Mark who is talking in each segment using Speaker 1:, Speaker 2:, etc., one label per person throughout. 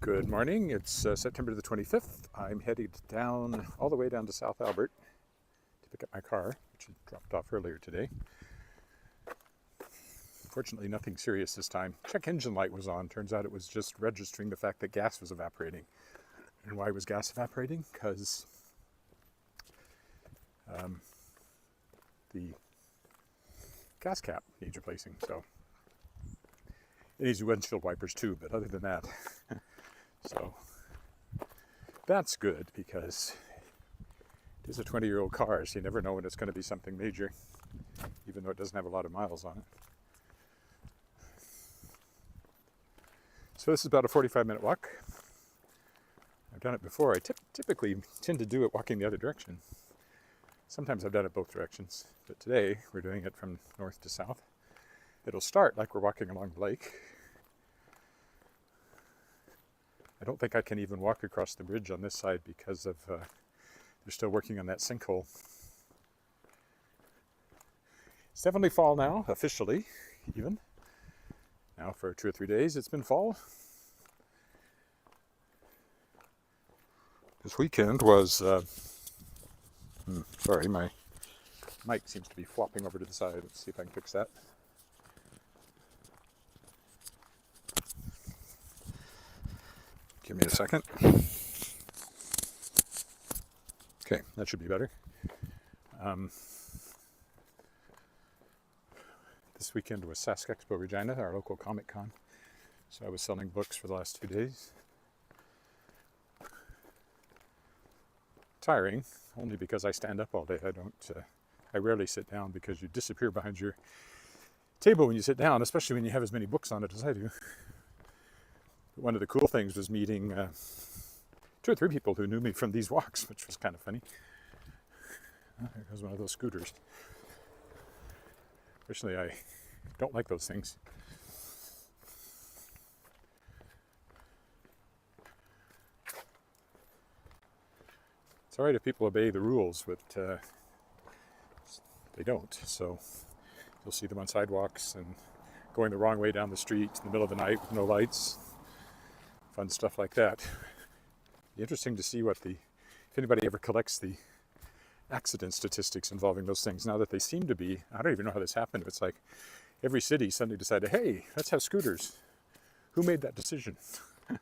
Speaker 1: Good morning. It's September the 25th. I'm headed down, all the way down to South Albert to pick up my car, which I dropped off earlier today. Fortunately, nothing serious this time. Check engine light was on. Turns out it was just registering the fact that gas was evaporating. And why was gas evaporating? Because the gas cap needs replacing. So it needs windshield wipers too, but other than that, so that's good because it is a 20-year-old car, so you never know when it's going to be something major, even though it doesn't have a lot of miles on it. So this is about a 45-minute walk. I've done it before. I typically tend to do it walking the other direction. Sometimes I've done it both directions, but today we're doing it from north to south. It'll start like we're walking along the lake. I don't think I can even walk across the bridge on this side because of they're still working on that sinkhole. It's definitely fall now, officially, even. Now for 2 or 3 days it's been fall. This weekend was, sorry, my mic seems to be flopping over to the side. Let's see if I can fix that. Give me a second. Okay, that should be better. This weekend was Saskatchewan, Regina, our local Comic Con. So I was selling books for the last 2 days. Tiring, only because I stand up all day. I rarely sit down because you disappear behind your table when you sit down, especially when you have as many books on it as I do. One of the cool things was meeting 2 or 3 people who knew me from these walks, which was kind of funny. There goes one of those scooters. Personally, I don't like those things. It's all right if people obey the rules, but they don't. So you'll see them on sidewalks and going the wrong way down the street in the middle of the night with no lights. Fun stuff like that. It'd be interesting to see if anybody ever collects the accident statistics involving those things. Now that they seem to be, I don't even know how this happened. It's like every city suddenly decided, hey, let's have scooters. Who made that decision? And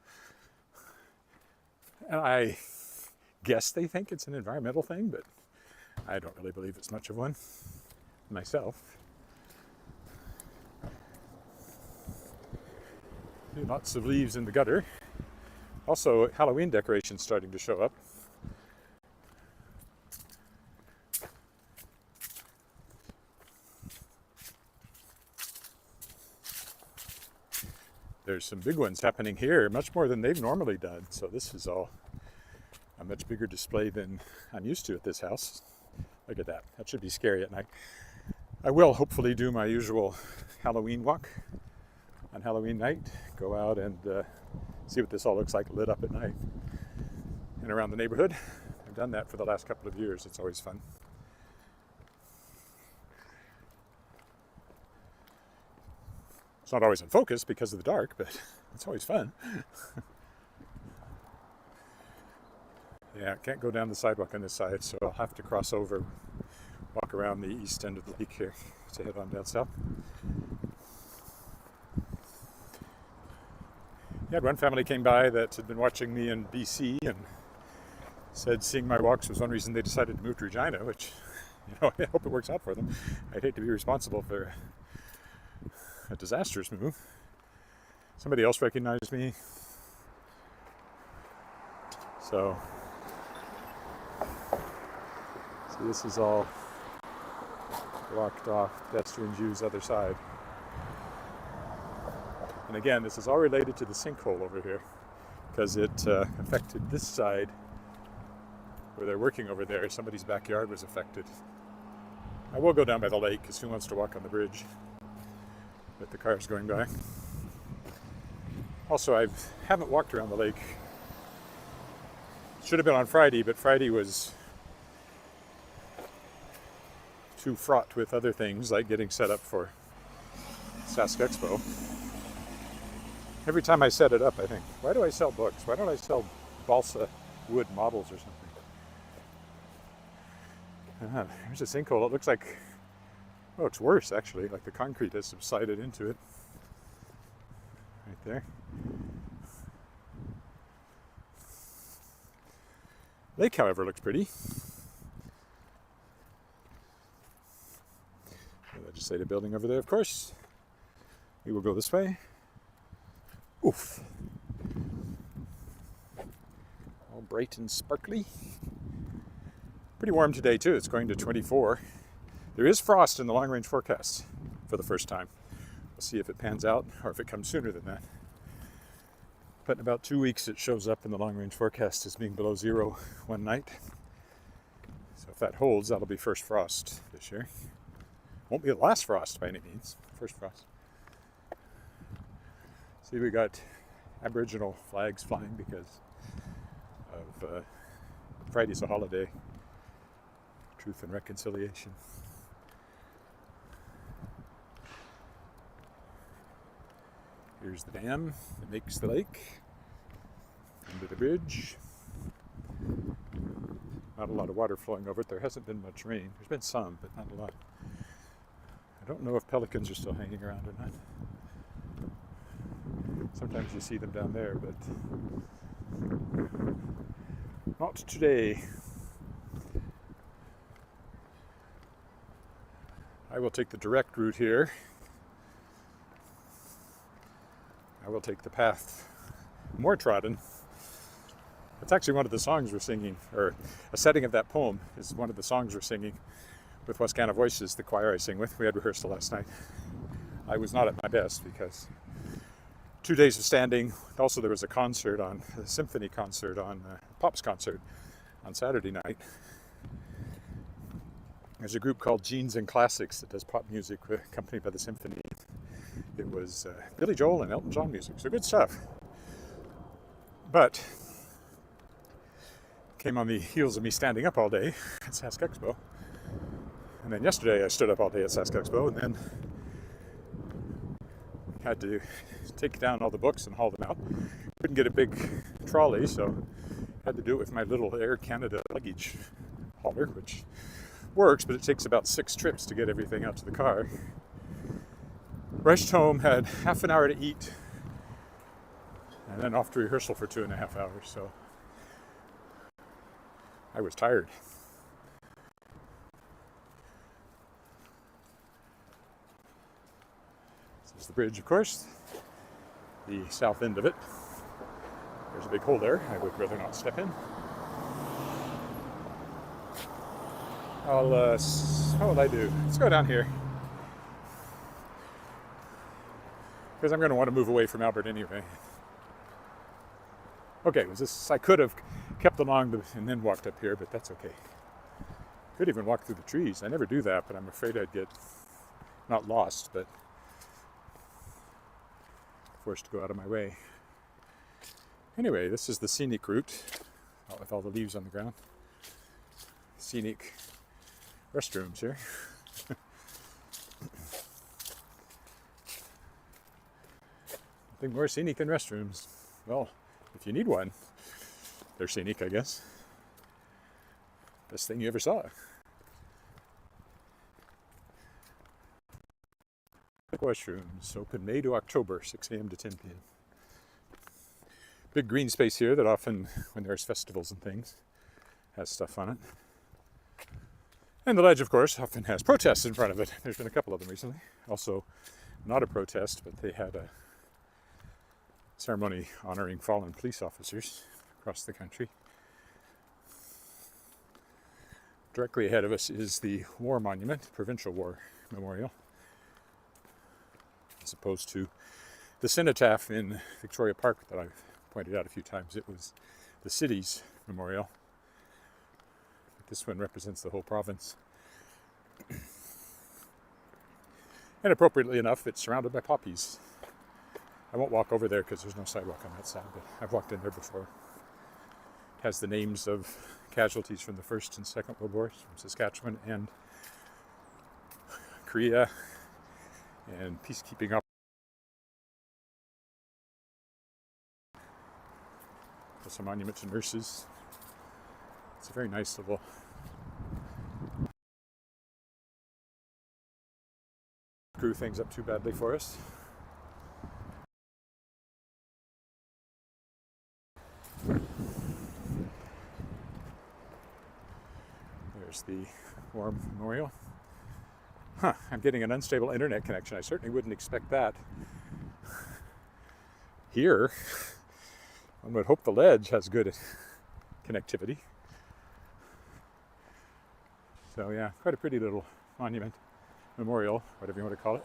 Speaker 1: I guess they think it's an environmental thing, but I don't really believe it's much of one myself. Lots of leaves in the gutter. Also, Halloween decorations starting to show up. There's some big ones happening here, much more than they've normally done. So this is all a much bigger display than I'm used to at this house. Look at that. That should be scary at night. I will hopefully do my usual Halloween walk on Halloween night. Go out and see what this all looks like lit up at night and around the neighborhood. I've done that for the last couple of years. It's always fun. It's not always in focus because of the dark, but it's always fun. Yeah, I can't go down the sidewalk on this side, so I'll have to cross over, walk around the east end of the lake here to head on down south. I had one family came by that had been watching me in BC and said seeing my walks was one reason they decided to move to Regina, which, I hope it works out for them. I'd hate to be responsible for a disastrous move. Somebody else recognized me. So, see, this is all blocked off, pedestrians use other side. And again, this is all related to the sinkhole over here because it affected this side where they're working over there. Somebody's backyard was affected. I will go down by the lake because who wants to walk on the bridge with the cars going by? Also, I haven't walked around the lake. Should have been on Friday, but Friday was too fraught with other things like getting set up for Saskatchewan. Every time I set it up, I think, why do I sell books? Why don't I sell balsa wood models or something? Here's a sinkhole. It looks like, oh, it's worse actually. Like the concrete has subsided into it. Right there. Lake, however, looks pretty. The legislative building over there, of course. We will go this way. Oof. All bright and sparkly. Pretty warm today too. It's going to 24. There is frost in the long-range forecast for the first time. We'll see if it pans out or if it comes sooner than that. But in about 2 weeks it shows up in the long-range forecast as being below zero one night. So if that holds, that'll be first frost this year. Won't be the last frost by any means. First frost. See, we got Aboriginal flags flying because of Friday's a holiday. Truth and reconciliation. Here's the dam that makes the lake. Under the bridge. Not a lot of water flowing over it. There hasn't been much rain. There's been some, but not a lot. I don't know if pelicans are still hanging around or not. Sometimes you see them down there, but not today. I will take the direct route here. I will take the path more trodden. It's actually one of the songs we're singing, or a setting of that poem is one of the songs we're singing with Wascana Voices, the choir I sing with. We had rehearsal last night. I was not at my best because 2 days of standing. Also, there was a concert a symphony concert Pops concert on Saturday night. There's a group called Genes and Classics that does pop music accompanied by the symphony. It was Billy Joel and Elton John music, so good stuff. But came on the heels of me standing up all day at Sask Expo. And then yesterday I stood up all day at Sask Expo and then had to take down all the books and haul them out. Couldn't get a big trolley, so had to do it with my little Air Canada luggage hauler, which works, but it takes about 6 trips to get everything out to the car. Rushed home, had half an hour to eat, and then off to rehearsal for 2.5 hours, so I was tired. This is the bridge, of course, the south end of it. There's a big hole there I would rather not step in. What will I do? Let's go down here. Because I'm going to want to move away from Albert anyway. Okay, I could have kept along and then walked up here, but that's okay. Could even walk through the trees. I never do that, but I'm afraid I'd get, not lost, but forced to go out of my way. Anyway, this is the scenic route, with all the leaves on the ground. Scenic restrooms here. Nothing more scenic than restrooms. Well, if you need one, they're scenic, I guess. Best thing you ever saw. Washrooms, open May to October, 6 a.m. to 10 p.m. Big green space here that often, when there's festivals and things, has stuff on it. And the ledge, of course, often has protests in front of it. There's been a couple of them recently. Also, not a protest, but they had a ceremony honoring fallen police officers across the country. Directly ahead of us is the War Monument, Provincial War Memorial, as opposed to the cenotaph in Victoria Park that I've pointed out a few times. It was the city's memorial. This one represents the whole province. And appropriately enough, it's surrounded by poppies. I won't walk over there because there's no sidewalk on that side, but I've walked in there before. It has the names of casualties from the First and Second World Wars, from Saskatchewan and Korea, and peacekeeping operations There's a monument to nurses. It's a very nice little screw things up too badly for us. There's the War Memorial. I'm getting an unstable internet connection. I certainly wouldn't expect that. Here, one would hope the ledge has good connectivity. So yeah, quite a pretty little monument, memorial, whatever you want to call it.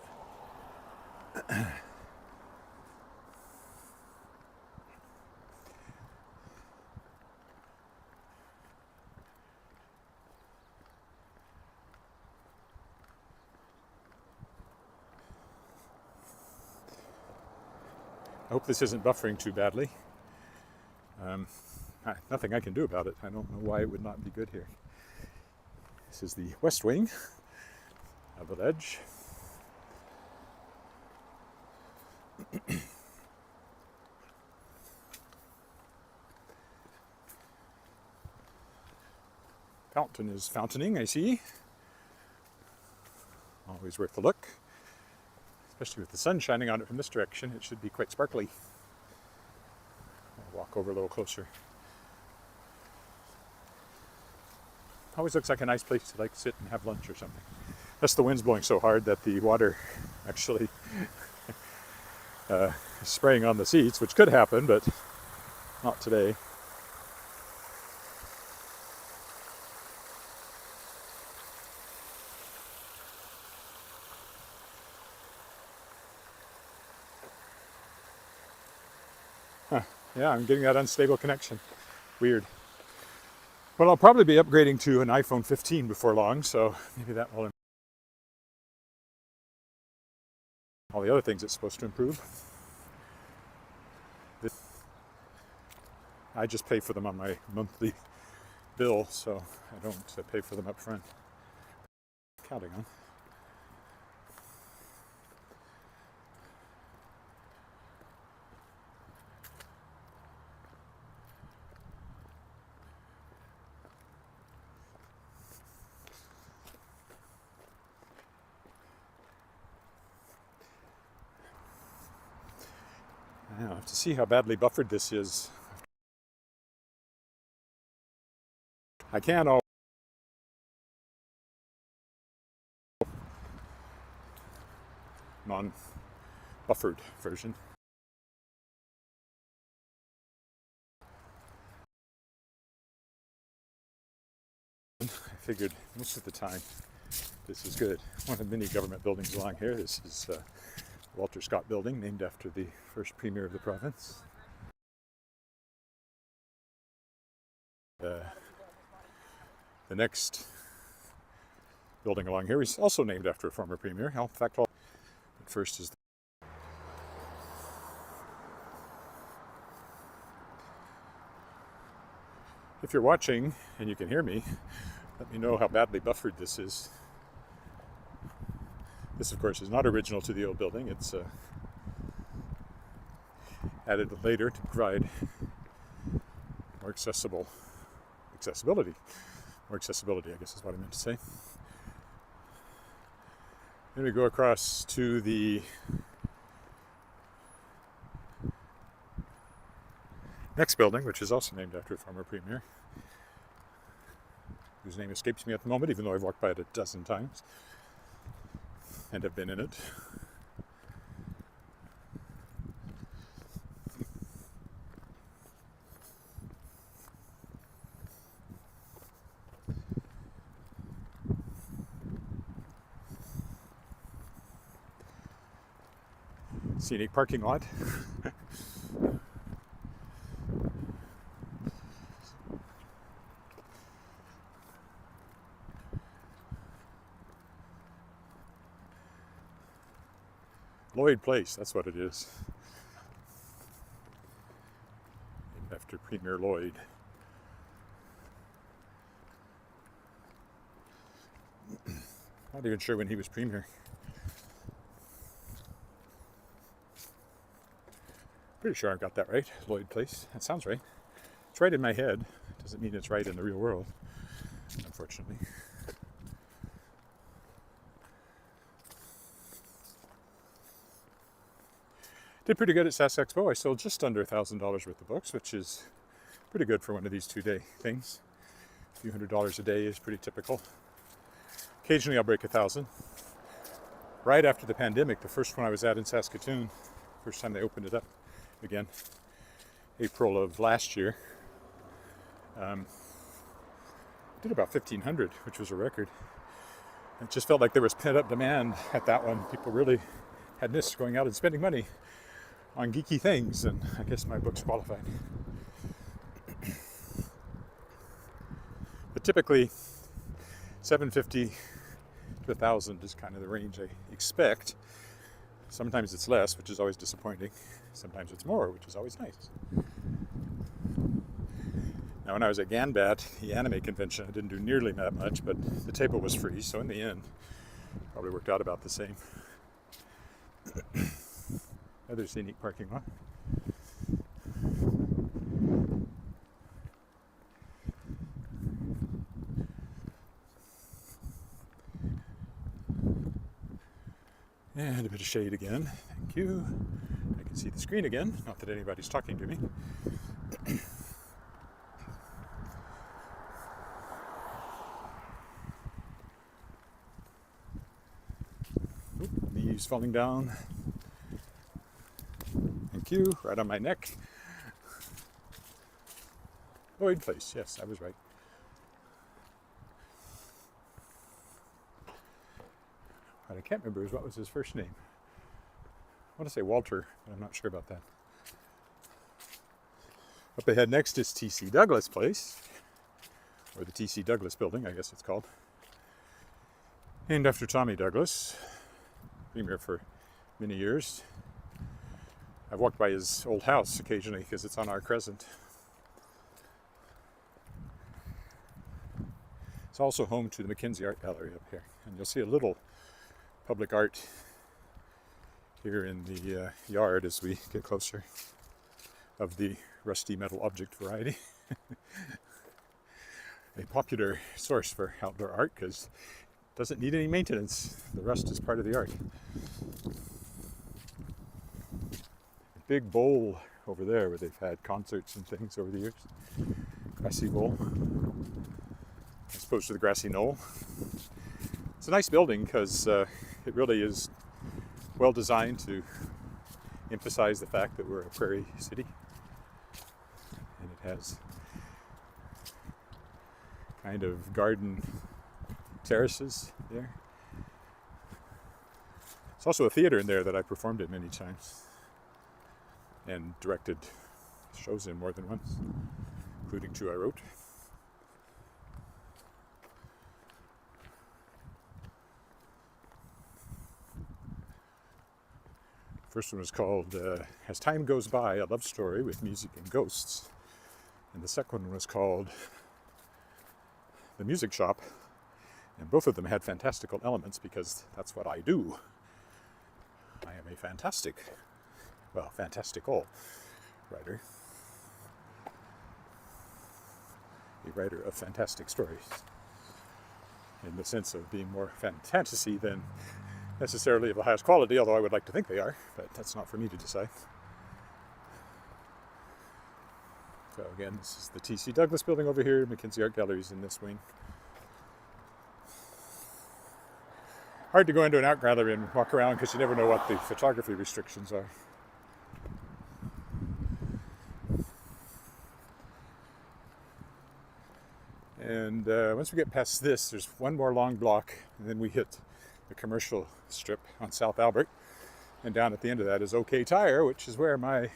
Speaker 1: I hope this isn't buffering too badly. Nothing I can do about it. I don't know why it would not be good here. This is the west wing of the ledge. Fountain is fountaining, I see. Always worth a look. Especially with the sun shining on it from this direction, it should be quite sparkly. I'll walk over a little closer. Always looks like a nice place to sit and have lunch or something. Unless the wind's blowing so hard that the water actually is spraying on the seats, which could happen, but not today. Yeah, I'm getting that unstable connection. Weird. Well, I'll probably be upgrading to an iPhone 15 before long, so maybe that will improve. All the other things it's supposed to improve. I just pay for them on my monthly bill, so I don't pay for them up front. Counting on. I'll have to see how badly buffered this is. I can all non-buffered version. I figured most of the time this is good. One of the many government buildings along here. This is Walter Scott Building, named after the first premier of the province. The next building along here is also named after a former premier. In fact, but first is if you're watching and you can hear me, let me know how badly buffered this is. This, of course, is not original to the old building. It's added later to provide more accessibility. More accessibility, I guess is what I meant to say. Then we go across to the next building, which is also named after a former premier, whose name escapes me at the moment, even though I've walked by it a dozen times and have been in it. Scenic parking lot. Lloyd Place, that's what it is. Named after Premier Lloyd. Not even sure when he was premier. Pretty sure I've got that right. Lloyd Place. That sounds right. It's right in my head. Doesn't mean it's right in the real world, unfortunately. Did pretty good at Sask Expo. I sold just under $1,000 worth of books, which is pretty good for one of these 2-day things. A few $100s a day is pretty typical. Occasionally I'll break 1,000. Right after the pandemic, the first one I was at in Saskatoon, first time they opened it up again, April of last year, did about 1,500, which was a record. It just felt like there was pent-up demand at that one. People really had missed going out and spending money on geeky things, and I guess my book's qualified. But typically, $750 to $1,000 is kind of the range I expect. Sometimes it's less, which is always disappointing. Sometimes it's more, which is always nice. Now, when I was at Ganbat, the anime convention, I didn't do nearly that much, but the table was free, so in the end, probably worked out about the same. Another scenic parking lot. And a bit of shade again. Thank you. I can see the screen again. Not that anybody's talking to me. Leaves falling down. Thank you. Right on my neck. Lloyd Place. Yes, I was right. What I can't remember is what was his first name. I want to say Walter, but I'm not sure about that. Up ahead next is T.C. Douglas Place, or the T.C. Douglas Building, I guess it's called. Named after Tommy Douglas, premier for many years. I've walked by his old house occasionally because it's on our Crescent. It's also home to the Mackenzie Art Gallery up here, and you'll see a little public art here in the yard as we get closer, of the rusty metal object variety. A popular source for outdoor art because it doesn't need any maintenance. The rust is part of the art. A big bowl over there where they've had concerts and things over the years. Grassy bowl, as opposed to the grassy knoll. It's a nice building because it really is well designed to emphasize the fact that we're a prairie city. And it has kind of garden terraces there. It's also a theater in there that I performed at many times and directed shows in more than once, including 2 I wrote. First one was called As Time Goes By, A Love Story with Music and Ghosts. And the second one was called The Music Shop. And both of them had fantastical elements because that's what I do. I am a fantastical writer. A writer of fantastic stories. In the sense of being more fantasy than necessarily of the highest quality, although I would like to think they are, but that's not for me to decide. So again, this is the T.C. Douglas Building over here, Mackenzie Art Gallery's in this wing. Hard to go into an art gallery and walk around because you never know what the photography restrictions are. And once we get past this, there's one more long block, and then we hit the commercial strip on South Albert. And down at the end of that is OK Tire, which is where my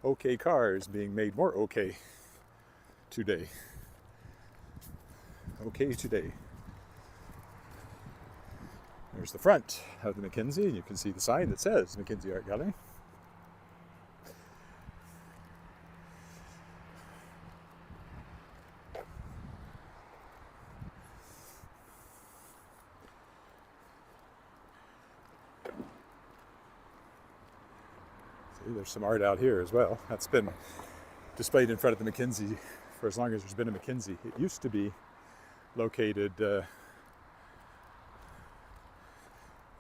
Speaker 1: OK car is being made more OK today. OK today. There's the front of the Mackenzie, and you can see the sign that says Mackenzie Art Gallery. See, there's some art out here as well. That's been displayed in front of the McKinsey for as long as there's been a McKinsey. It used to be located in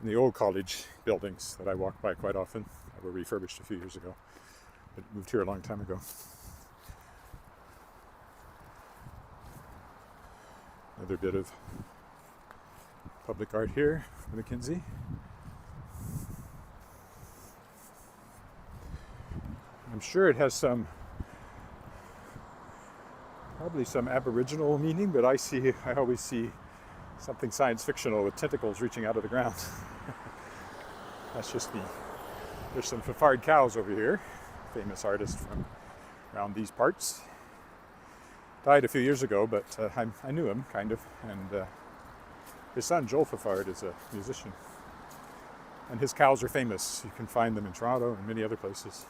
Speaker 1: the old college buildings that I walk by quite often, that were refurbished a few years ago, but moved here a long time ago. Another bit of public art here for McKinsey. I'm sure it has probably some Aboriginal meaning, but I always see something science fictional with tentacles reaching out of the ground. That's just me. There's some Fafard cows over here, famous artist from around these parts. Died a few years ago, but I knew him, kind of, and his son, Joel Fafard, is a musician. And his cows are famous. You can find them in Toronto and many other places.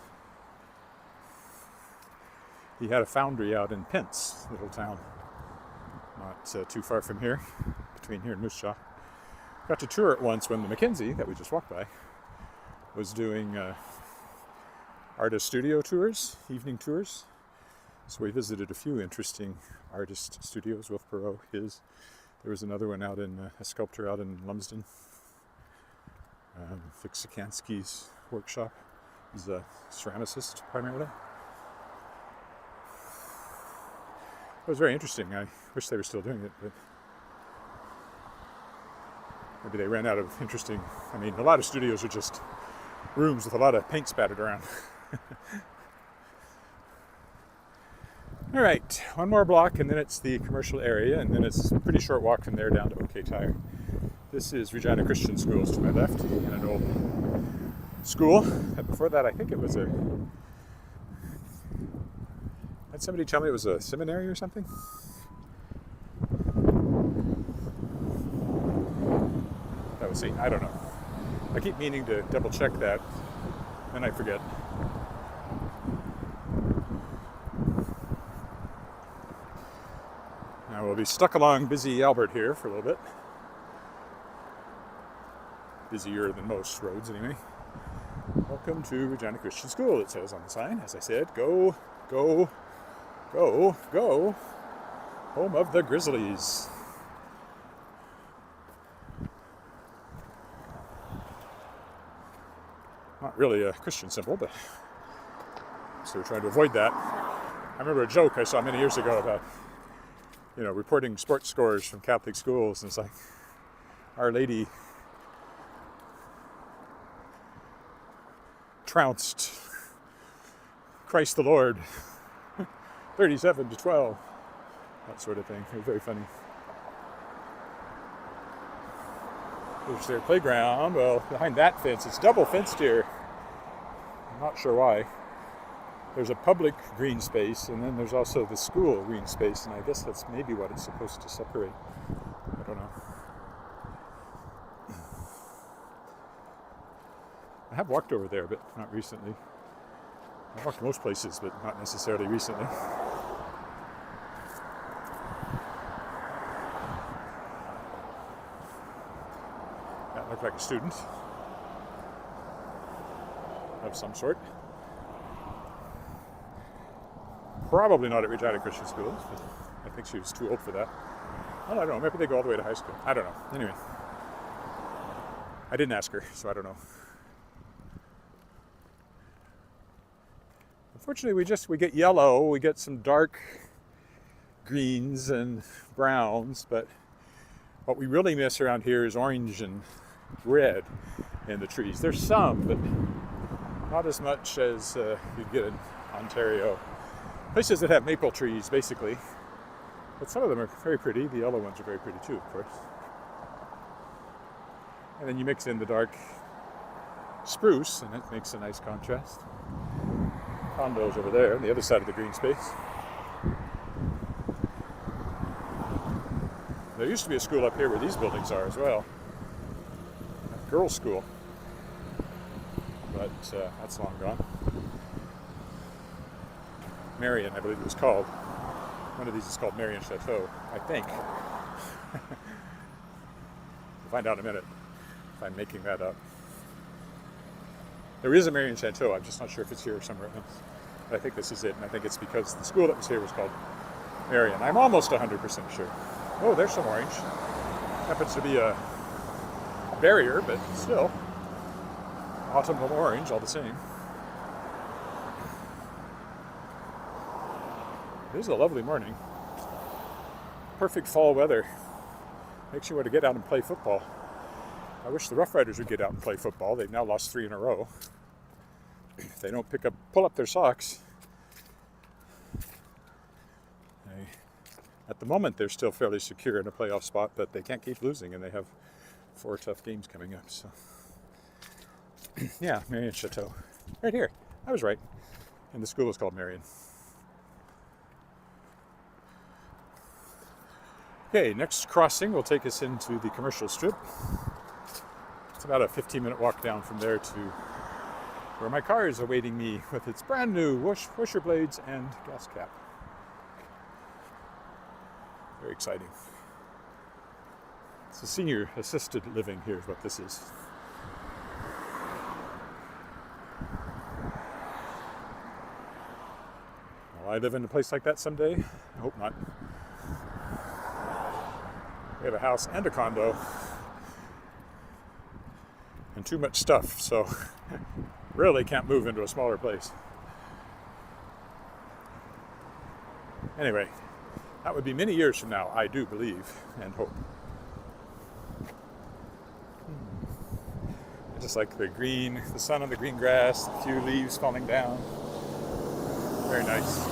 Speaker 1: He had a foundry out in Pence, little town, not too far from here, between here and Moose Jaw. Got to tour it once when the McKinsey, that we just walked by, was doing artist studio tours, evening tours. So we visited a few interesting artist studios, Wilf Perot, his. There was another one out in, a sculptor out in Lumsden. Vic Sikansky's workshop. He's a ceramicist, primarily. It was very interesting. I wish they were still doing it, but maybe they ran out of interesting. I mean, a lot of studios are just rooms with a lot of paint spattered around. All right, one more block, and then it's the commercial area, and then it's a pretty short walk from there down to OK Tire. This is Regina Christian Schools to my left, in an old school. And before that, I think it was had somebody tell me it was a seminary or something? That was I don't know. I keep meaning to double check that, and I forget. Now we'll be stuck along busy Albert here for a little bit. Busier than most roads, anyway. Welcome to Regina Christian School, it says on the sign. As I said, go, go, go, go. Home of the Grizzlies. Not really a Christian symbol, but so we're trying to avoid that. I remember a joke I saw many years ago about, reporting sports scores from Catholic schools, and it's like, Our Lady trounced Christ the Lord 37-12, that sort of thing. It was very funny. There's their playground. Well, behind that fence, it's double fenced here. I'm not sure why. There's a public green space, and then there's also the school green space, and I guess that's maybe what it's supposed to separate. I don't know. I have walked over there, but not recently. I've walked most places, but not necessarily recently. That looked like a student of some sort. Probably not at Regina Christian Schools, but I think she was too old for that. I don't know, maybe they go all the way to high school. I don't know. Anyway, I didn't ask her, so I don't know. Unfortunately, we get yellow, we get some dark greens and browns, but what we really miss around here is orange and red in the trees. There's some, but not as much as you'd get in Ontario. Places that have maple trees, basically. But some of them are very pretty. The yellow ones are very pretty too, of course. And then you mix in the dark spruce, and it makes a nice contrast. Condos over there on the other side of the green space. There used to be a school up here where these buildings are as well. A girls' school. But that's long gone. Marion, I believe it was called. One of these is called Marion Chateau, I think. We'll find out in a minute if I'm making that up. There is a Marion Chateau, I'm just not sure if it's here or somewhere else. I think this is it, and I think it's because the school that was here was called Marion. I'm almost 100% sure. Oh, there's some orange. Happens to be a barrier, but still. Autumnal orange, all the same. It is a lovely morning. Perfect fall weather. Makes you want to get out and play football. I wish the Rough Riders would get out and play football. They've now lost 3 in a row. If they don't pull up their socks. At the moment, they're still fairly secure in a playoff spot, but they can't keep losing, and they have 4 tough games coming up. So, yeah, Marion Chateau. Right here. I was right. And the school is called Marion. Okay, next crossing will take us into the commercial strip. It's about a 15-minute walk down from there to where my car is awaiting me with its brand new washer blades and gas cap. Very exciting. It's a senior assisted living here is what this is. Will I live in a place like that someday? I hope not. We have a house and a condo and too much stuff, so really can't move into a smaller place. Anyway, that would be many years from now, I do believe and hope. I just like the green, the sun on the green grass, a few leaves falling down. Very nice.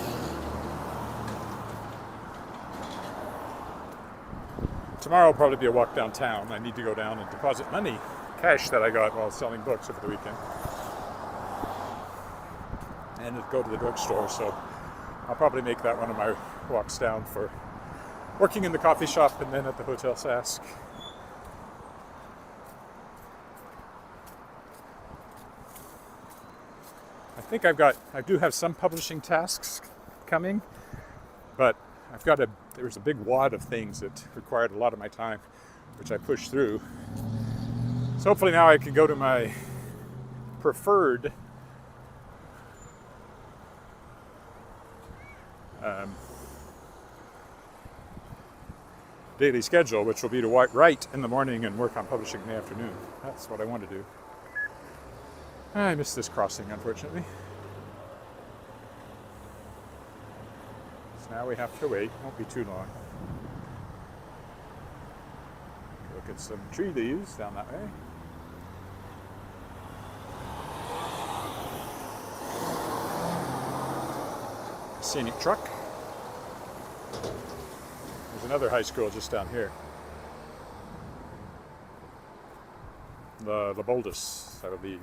Speaker 1: Tomorrow will probably be a walk downtown. I need to go down and deposit money, cash that I got while selling books over the weekend. And go to the drugstore, so I'll probably make that one of my walks down for working in the coffee shop and then at the Hotel Sask. I think I do have some publishing tasks coming, but there was a big wad of things that required a lot of my time, which I pushed through. So hopefully now I can go to my preferred daily schedule, which will be to write in the morning and work on publishing in the afternoon. That's what I want to do. I missed this crossing, unfortunately. So now we have to wait. Won't be too long. Look at some tree leaves down that way. Scenic truck. There's another high school just down here. The Boldus, I believe.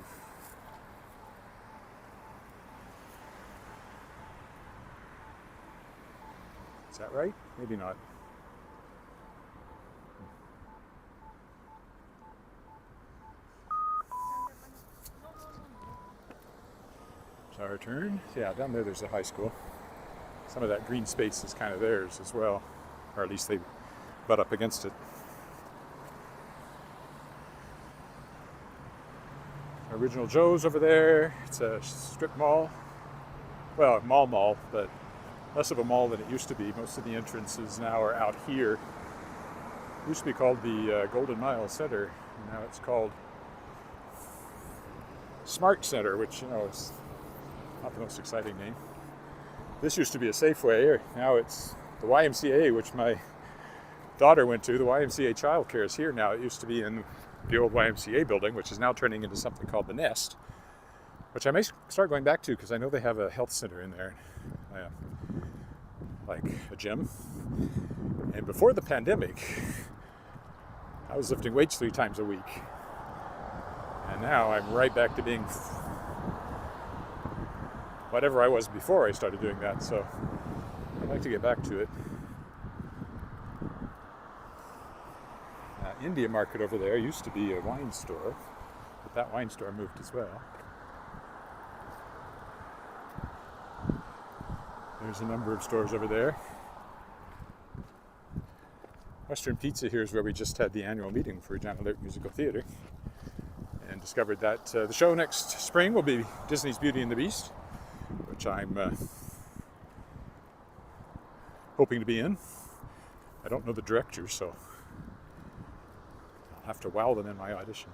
Speaker 1: Is that right? Maybe not. It's our turn. Yeah, down there's a high school. Some of that green space is kind of theirs as well, or at least they butt up against it. Original Joe's over there. It's a strip mall. Well, mall, but less of a mall than it used to be. Most of the entrances now are out here. It used to be called the Golden Mile Center. Now it's called Smart Center, which, is not the most exciting name. This used to be a Safeway. Now it's the YMCA, which my daughter went to. The YMCA childcare is here now. It used to be in the old YMCA building, which is now turning into something called the Nest, which I may start going back to because I know they have a health center in there, like a gym. And before the pandemic, I was lifting weights 3 times a week. And now I'm right back to being whatever I was before I started doing that. So I'd like to get back to it. India Market over there used to be a wine store, but that wine store moved as well. There's a number of stores over there. Western Pizza here is where we just had the annual meeting for Regina Musical Theatre, and discovered that the show next spring will be Disney's Beauty and the Beast, which I'm hoping to be in. I don't know the director, so I'll have to wow them in my audition.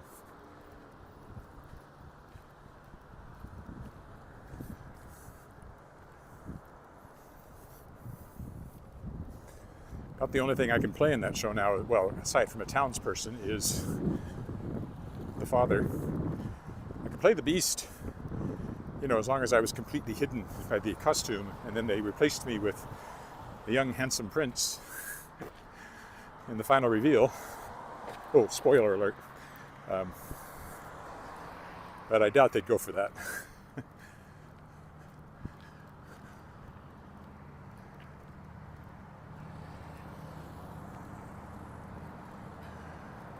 Speaker 1: About the only thing I can play in that show now, well, aside from a townsperson, is the father. I could play the beast, as long as I was completely hidden by the costume, and then they replaced me with the young handsome prince in the final reveal. Oh, spoiler alert. But I doubt they'd go for that.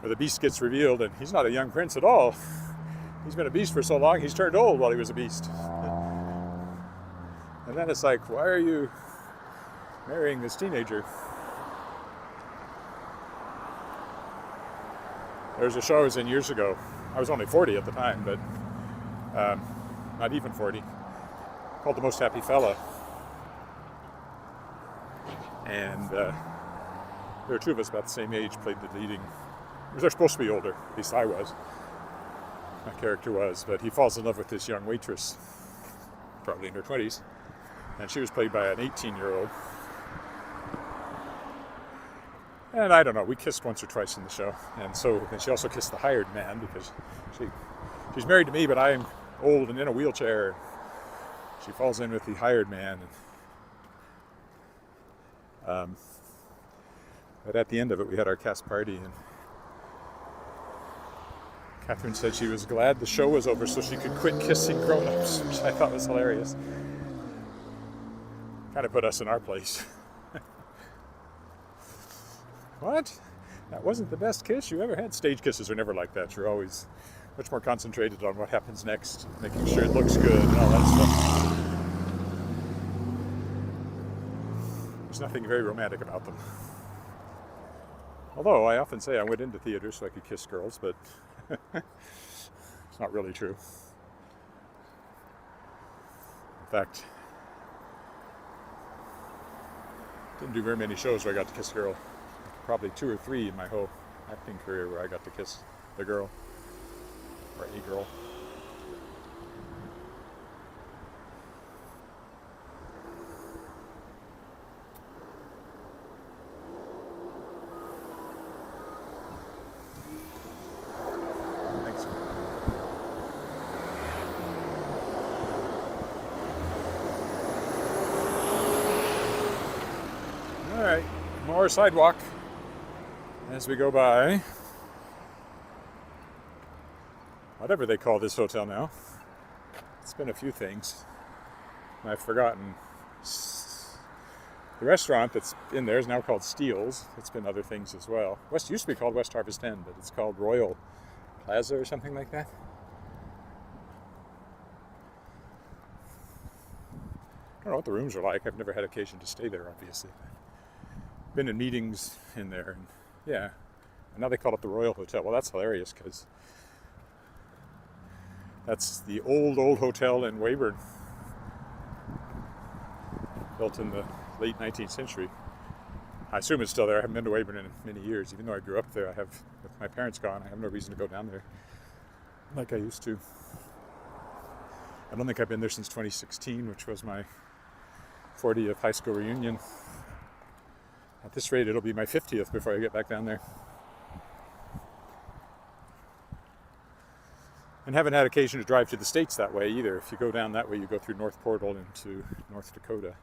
Speaker 1: Where the beast gets revealed, and he's not a young prince at all. He's been a beast for so long, he's turned old while he was a beast. And then it's like, why are you marrying this teenager? There was a show I was in years ago. I was only 40 at the time, but not even 40, called The Most Happy Fella. And there were two of us about the same age, played the leading. They're supposed to be older, at least I was. My character was, but he falls in love with this young waitress, probably in her 20s, and she was played by an 18-year-old. And I don't know, we kissed once or twice in the show, and she also kissed the hired man, because she's married to me, but I'm old and in a wheelchair. She falls in with the hired man. But at the end of it, we had our cast party, and Catherine said she was glad the show was over so she could quit kissing grown-ups, which I thought was hilarious. Kind of put us in our place. What? That wasn't the best kiss you ever had? Stage kisses are never like that. You're always much more concentrated on what happens next, making sure it looks good and all that stuff. There's nothing very romantic about them. Although I often say I went into theater so I could kiss girls, but it's not really true. In fact, didn't do very many shows where I got to kiss a girl. Probably 2 or 3 in my whole acting career where I got to kiss the girl, or a girl. Thanks. All right, more sidewalk as we go by whatever they call this hotel now. It's been a few things. I've forgotten. The restaurant that's in there is now called Steele's. It's been other things as well. West used to be called West Harvest Inn, but it's called Royal Plaza or something like that. I don't know what the rooms are like. I've never had occasion to stay there, obviously. Been in meetings in there, and yeah. And now they call it the Royal Hotel. Well, that's hilarious, because that's the old hotel in Weyburn, built in the late 19th century. I assume it's still there. I haven't been to Weyburn in many years. Even though I grew up there, with my parents gone, I have no reason to go down there like I used to. I don't think I've been there since 2016, which was my 40th high school reunion. At this rate, it'll be my 50th before I get back down there. And haven't had occasion to drive to the States that way either. If you go down that way, you go through North Portal into North Dakota.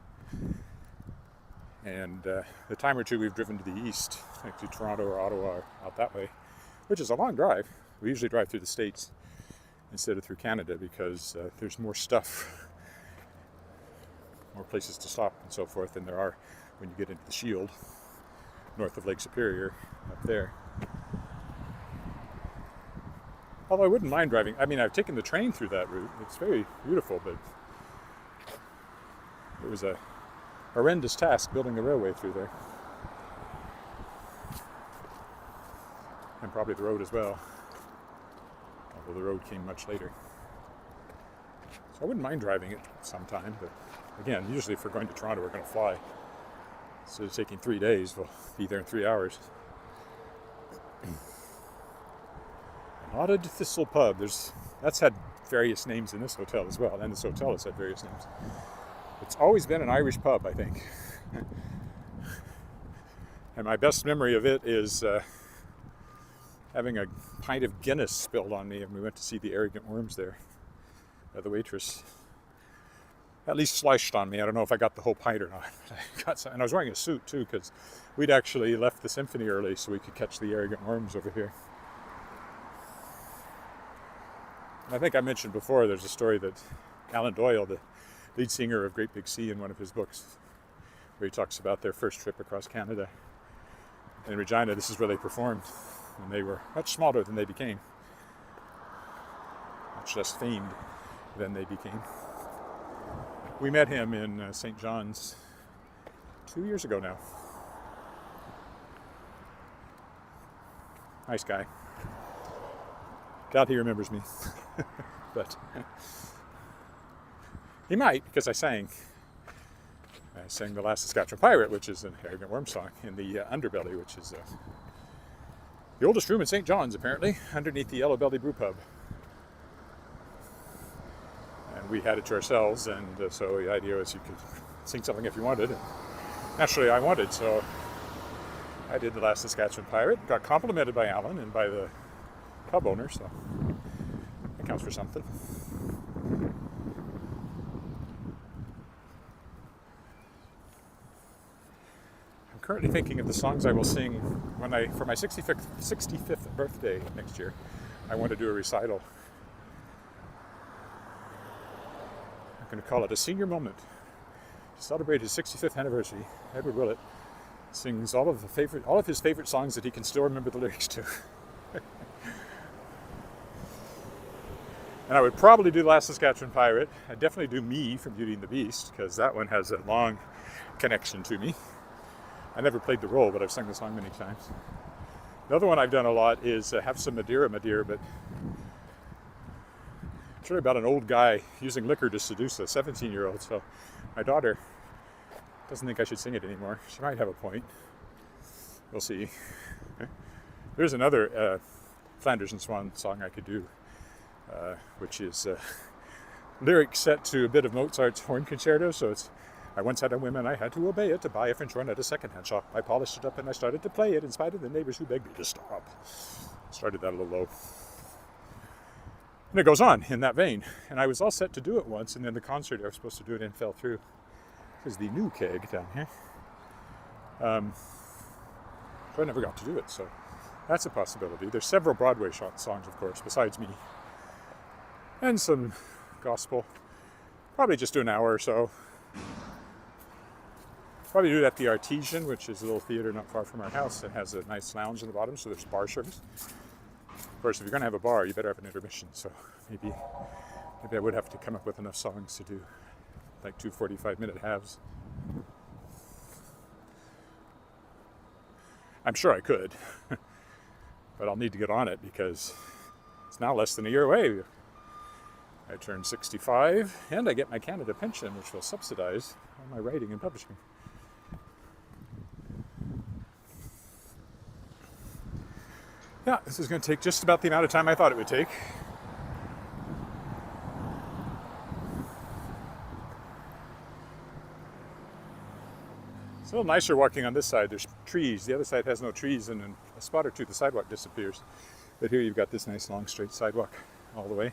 Speaker 1: And the time or two we've driven to the east, like to Toronto or Ottawa or out that way, which is a long drive. We usually drive through the States instead of through Canada because there's more stuff, more places to stop and so forth than there are when you get into the Shield, north of Lake Superior, up there. Although I wouldn't mind driving. I mean, I've taken the train through that route. It's very beautiful, but it was a horrendous task building the railway through there. And probably the road as well, although the road came much later. So I wouldn't mind driving it. sometime. But again, usually if we're going to Toronto, we're going to fly. So it's taking 3 days. We'll be there in 3 hours. Knotted Thistle Pub. That's had various names in this hotel as well, and this hotel has had various names. It's always been an Irish pub, I think. And my best memory of it is having a pint of Guinness spilled on me, and we went to see the Arrogant Worms there. The waitress at least slushed on me. I don't know if I got the whole pint or not. I got some, and I was wearing a suit too, because we'd actually left the symphony early so we could catch the Arrogant Worms over here. And I think I mentioned before, there's a story that Alan Doyle, the lead singer of Great Big Sea, in one of his books, where he talks about their first trip across Canada. And in Regina, this is where they performed, and they were much smaller than they became, much less famed than they became. We met him in St. John's 2 years ago now. Nice guy. Doubt he remembers me, but he might, because I sang The Last Saskatchewan Pirate, which is an Arrogant Worm song, in the Underbelly, which is the oldest room in St. John's, apparently, underneath the Yellow Belly Brew Pub. And we had it to ourselves, and so the idea was you could sing something if you wanted. And naturally, I wanted, so I did The Last Saskatchewan Pirate, got complimented by Alan and by the pub owner, so that counts for something. I'm currently thinking of the songs I will sing for my 65th birthday next year. I want to do a recital. I'm going to call it a senior moment. To celebrate his 65th anniversary, Edward Willett sings all of his favorite songs that he can still remember the lyrics to. And I would probably do The Last Saskatchewan Pirate. I'd definitely do Me from Beauty and the Beast, because that one has a long connection to me. I never played the role, but I've sung the song many times. The other one I've done a lot is Have Some Madeira, Madeira, but it's really about an old guy using liquor to seduce a 17-year-old, so my daughter doesn't think I should sing it anymore. She might have a point. We'll see. There's another Flanders and Swan song I could do, which is lyrics set to a bit of Mozart's horn concerto. So it's, I once had a whim and I had to obey it to buy a French horn at a second-hand shop. I polished it up and I started to play it in spite of the neighbors who begged me to stop. Started that a little low. And it goes on in that vein. And I was all set to do it once, and then the concert I was supposed to do it in fell through. This is the new keg down here. So I never got to do it, so that's a possibility. There's several Broadway songs, of course, besides me. And some gospel. Probably just do an hour or so. Probably do it at the Artesian, which is a little theater not far from our house. It has a nice lounge in the bottom, so there's bar service. Of course, if you're going to have a bar, you better have an intermission. So maybe I would have to come up with enough songs to do like 2 45-minute halves. I'm sure I could, but I'll need to get on it because it's now less than a year away. I turn 65 and I get my Canada pension, which will subsidize all my writing and publishing. Yeah, this is going to take just about the amount of time I thought it would take. It's a little nicer walking on this side. There's trees. The other side has no trees, and in a spot or two the sidewalk disappears. But here you've got this nice long straight sidewalk all the way.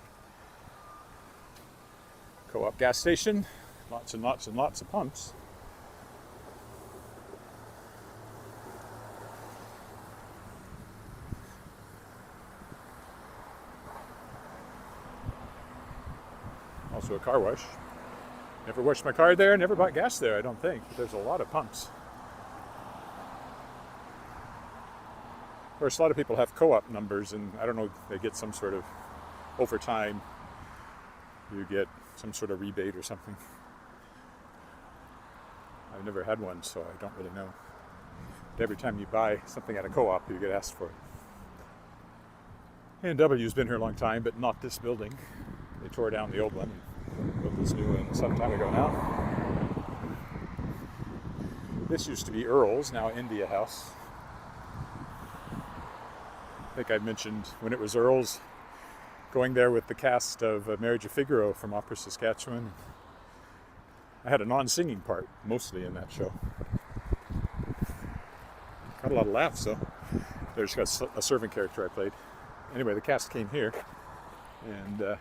Speaker 1: Co-op gas station. Lots and lots and lots of pumps. Also a car wash. Never washed my car there, never bought gas there, I don't think. But there's a lot of pumps. Of course, a lot of people have co-op numbers, and I don't know, they get some sort of, over time, you get some sort of rebate or something. I've never had one, so I don't really know. But every time you buy something at a co-op, you get asked for it. A&W's been here a long time, but not this building. They tore down the old one and built this this new one some time ago now. This used to be Earl's, now India House. I think I mentioned when it was Earl's, going there with the cast of Marriage of Figaro from Opera Saskatchewan. I had a non-singing part, mostly in that show. Got a lot of laughs, though. There's a servant character I played. Anyway, the cast came here, and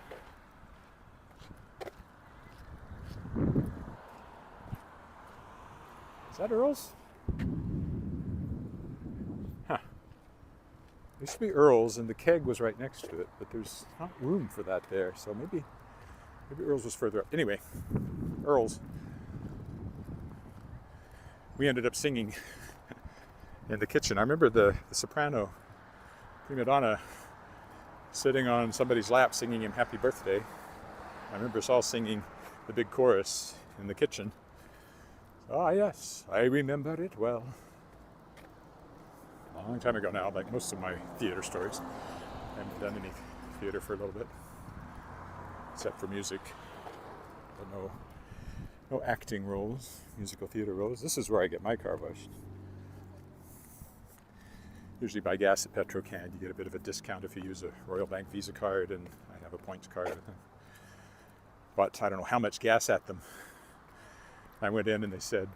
Speaker 1: is that Earl's? Huh. Used to be Earl's, and the keg was right next to it, but there's not room for that there, so maybe Earl's was further up. Anyway, Earl's. We ended up singing in the kitchen. I remember the soprano, prima donna, sitting on somebody's lap singing him Happy Birthday. I remember us all singing the big chorus in the kitchen. Ah, yes, I remember it well. A long time ago now, like most of my theater stories. I haven't done any theater for a little bit, except for music. But no acting roles, musical theater roles. This is where I get my car washed. Usually buy gas at Petrocan. You get a bit of a discount if you use a Royal Bank Visa card, and I have a points card with them. But I don't know how much gas at them. I went in and they said,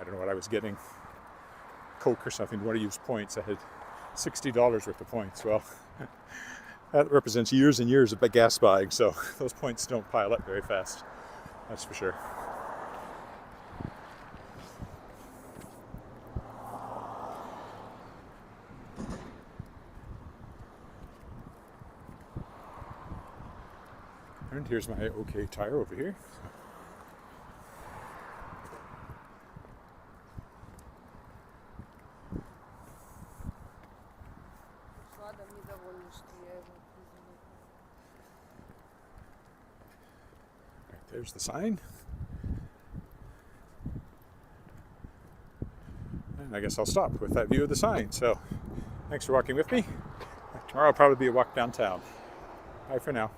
Speaker 1: I don't know what I was getting, Coke or something. Want to use points? I had $60 worth of points. Well, that represents years and years of gas buying, so those points don't pile up very fast. That's for sure. And here's my OK tire over here. There's the sign. And I guess I'll stop with that view of the sign. So thanks for walking with me. Tomorrow will probably be a walk downtown. Bye for now.